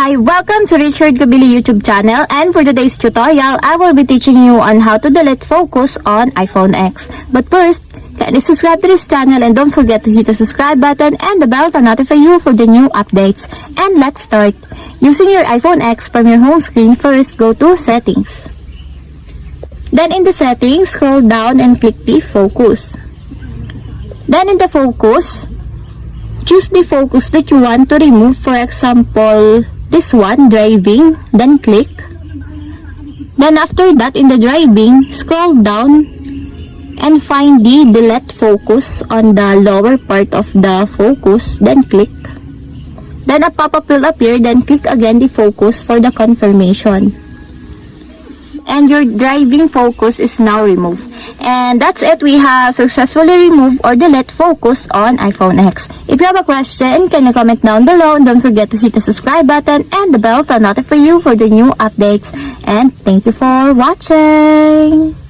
Hi! Welcome to Richard Kabili YouTube channel, and for today's tutorial, I will be teaching you on how to delete focus on iPhone X. But first, kindly subscribe to this channel and don't forget to hit the subscribe button and the bell to notify you for the new updates. And let's start. Using your iPhone X from your home screen, first go to Settings. Then in the Settings, scroll down and click the Focus. Then in the Focus, choose the focus that you want to remove. For example, this one, driving, then click. Then after that, in the driving, scroll down and find the delete focus on the lower part of the focus, then click. Then a pop-up will appear, then click again the focus for the confirmation. And your driving focus is now removed. And that's it. We have successfully removed or delete focus on iPhone X. If you have a question, can you comment down below, and don't forget to hit the subscribe button and the bell to notify you for the new updates. And thank you for watching.